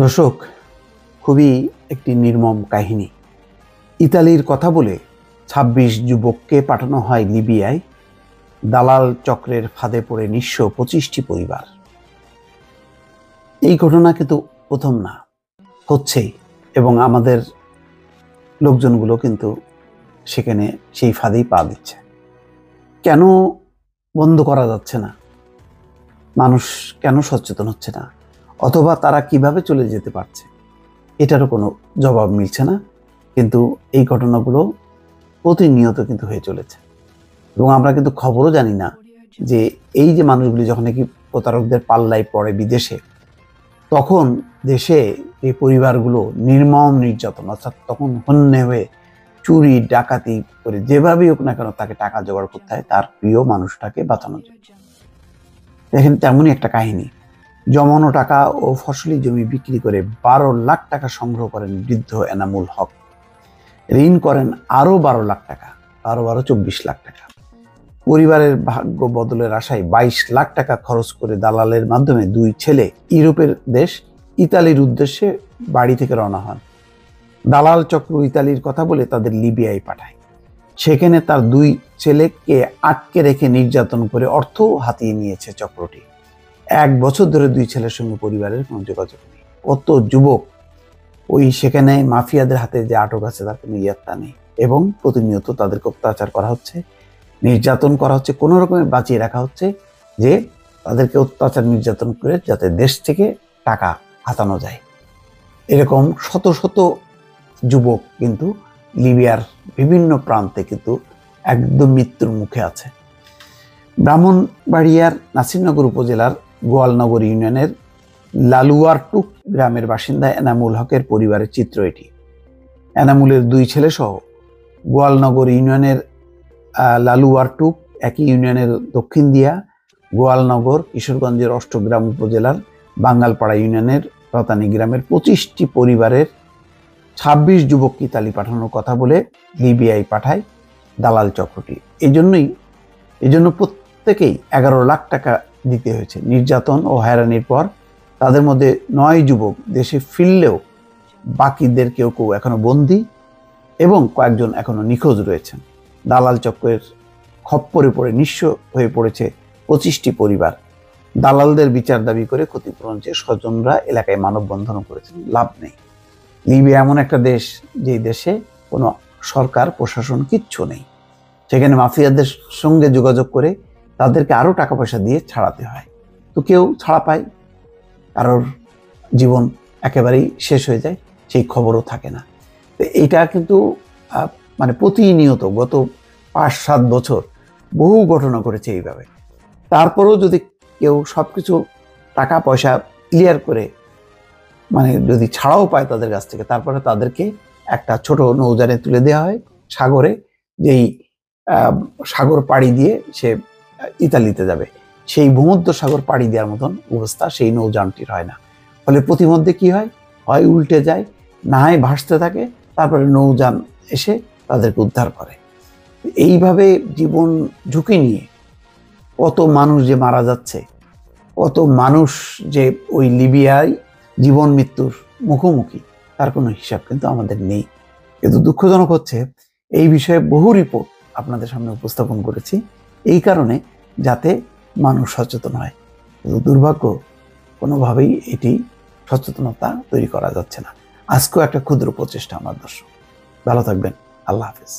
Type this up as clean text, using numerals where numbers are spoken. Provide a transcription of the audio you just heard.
দর্শক, খুবই একটি নির্মম কাহিনী। ইতালির কথা বলে ২৬ যুবককে পাঠানো হয় লিবিয়ায়। দালাল চক্রের ফাঁদে পড়ে নিঃস্ব ২৫টি পরিবার। এই ঘটনা কিন্তু প্রথম না, হচ্ছেই, এবং আমাদের লোকজনগুলো কিন্তু সেখানে সেই ফাঁদেই পা দিচ্ছে। কেন বন্ধ করা যাচ্ছে না? মানুষ কেন সচেতন হচ্ছে না? অথবা তারা কিভাবে চলে যেতে পারছে? এটারও কোনো জবাব মিলছে না। কিন্তু এই ঘটনাগুলো প্রতিনিয়ত কিন্তু হয়ে চলেছে, এবং আমরা কিন্তু খবরও জানি না যে এই যে মানুষগুলি যখন নাকি প্রতারকদের পাল্লায় পড়ে বিদেশে, তখন দেশে এই পরিবারগুলো নির্মম নির্যাতন, অর্থাৎ তখন হন্যে হয়ে চুরি ডাকাতি করে যেভাবেই হোক না কেন তাকে টাকা জোগাড় করতে হয় তার প্রিয় মানুষটাকে বাঁচানোর জন্য। দেখেন, তেমনই একটা কাহিনী। জমানো টাকা ও ফসলি জমি বিক্রি করে ১২ লাখ টাকা সংগ্রহ করেন বৃদ্ধ এনামুল হক। ঋণ করেন আরও ১২ লাখ টাকা, ২৪ লাখ টাকা। পরিবারের ভাগ্য বদলের আশায় ২২ লাখ টাকা খরচ করে দালালের মাধ্যমে দুই ছেলে ইউরোপের দেশ ইতালির উদ্দেশ্যে বাড়ি থেকে রওনা হন। দালাল চক্র ইতালির কথা বলে তাদের লিবিয়ায় পাঠায়। সেখানে তার দুই ছেলেকে আটকে রেখে নির্যাতন করে অর্থ হাতিয়ে নিয়েছে চক্রটি। ১ বছর ধরে দুই ছেলের সঙ্গে পরিবারের কোনো যোগাযোগ নেই। কত যুবক ওই সেখানে মাফিয়াদের হাতে যে আটক আছে তার কোনো ইয়াত্তা নেই, এবং প্রতিনিয়ত তাদেরকে অত্যাচার করা হচ্ছে, নির্যাতন করা হচ্ছে, কোনো রকমে বাঁচিয়ে রাখা হচ্ছে, যে তাদেরকে অত্যাচার নির্যাতন করে যাতে দেশ থেকে টাকা হাতানো যায়। এরকম শত শত যুবক কিন্তু লিবিয়ার বিভিন্ন প্রান্তে কিন্তু একদম মৃত্যুর মুখে আছে। ব্রাহ্মণবাড়িয়ার নাসিরনগর উপজেলার গোয়ালনগর ইউনিয়নের লালুয়ারটুক গ্রামের বাসিন্দা এনামুল হকের পরিবারের চিত্র এটি। এনামুলের দুই ছেলে সহ গোয়ালনগর ইউনিয়নের লালুয়ারটুক, একই ইউনিয়নের দক্ষিণ দিয়া গোয়ালনগর, কিশোরগঞ্জের অষ্টগ্রাম উপজেলার বাঙ্গালপাড়া ইউনিয়নের রতানি গ্রামের ২৫টি পরিবারের ২৬ যুবককে ইতালি পাঠানোর কথা বলে লিবিয়ায় পাঠায় দালাল চক্রটি। এই জন্য প্রত্যেকেই ১১ লাখ টাকা দিতে হয়েছে। নির্যাতন ও হয়রানির পর তাদের মধ্যে ৯ যুবক দেশে ফিরলেও বাকিদের কেউ কেউ এখনো বন্দী, এবং কয়েকজন এখনো নিখোঁজ রয়েছেন। দালাল চক্রের খপ্পরে পড়ে নিঃস্ব হয়ে পড়েছে ২৫টি পরিবার। দালালদের বিচার দাবি করে ক্ষতিপূরণ চেয়ে স্বজনরা এলাকায় মানববন্ধনও করেছেন। লাভ নেই। লিবিয়া এমন একটা দেশ, যে দেশে কোনো সরকার প্রশাসন কিচ্ছু নেই। সেখানে মাফিয়াদের সঙ্গে যোগাযোগ করে তাদেরকে আরও টাকা পয়সা দিয়ে ছাড়াতে হয়। তো কেউ ছাড়া পায়, কারোর জীবন একেবারেই শেষ হয়ে যায়, সেই খবরও থাকে না। তো এইটা কিন্তু প্রতিনিয়ত গত ৫-৭ বছর বহু ঘটনা ঘটেছে এইভাবে। তারপরেও যদি কেউ সব কিছু টাকা পয়সা ক্লিয়ার করে যদি ছাড়াও পায় তাদের কাছ থেকে, তারপরে তাদেরকে একটা ছোট নৌযানে তুলে দেওয়া হয় সাগরে, যেই সাগর পাড়ি দিয়ে সে ইতালিতে যাবে। সেই ভূমধ্য সাগর পাড়ি দেওয়ার মতন অবস্থা সেই নৌযানটির হয় না। ফলে প্রতিমধ্যে কি হয় উল্টে যায়, না হয় ভাসতে থাকে, তারপরে নৌযান এসে তাদেরকে উদ্ধার করে। এইভাবে জীবন ঝুঁকি নিয়ে কত মানুষ যে মারা যাচ্ছে, কত মানুষ যে ওই লিবিয়ায় জীবন মৃত্যুর মুখোমুখি, তার কোনো হিসাব কিন্তু আমাদের নেই। কিন্তু দুঃখজনক হচ্ছে, এই বিষয়ে বহু রিপোর্ট আপনাদের সামনে উপস্থাপন করেছি এই কারণে, যাতে মানুষ সচেতন হয়। কিন্তু দুর্ভাগ্য, কোনোভাবেই এটি সচেতনতা তৈরি করা যাচ্ছে না। আজকেও একটা ক্ষুদ্র প্রচেষ্টা আমার। দর্শক, ভালো থাকবেন। আল্লাহ হাফেজ।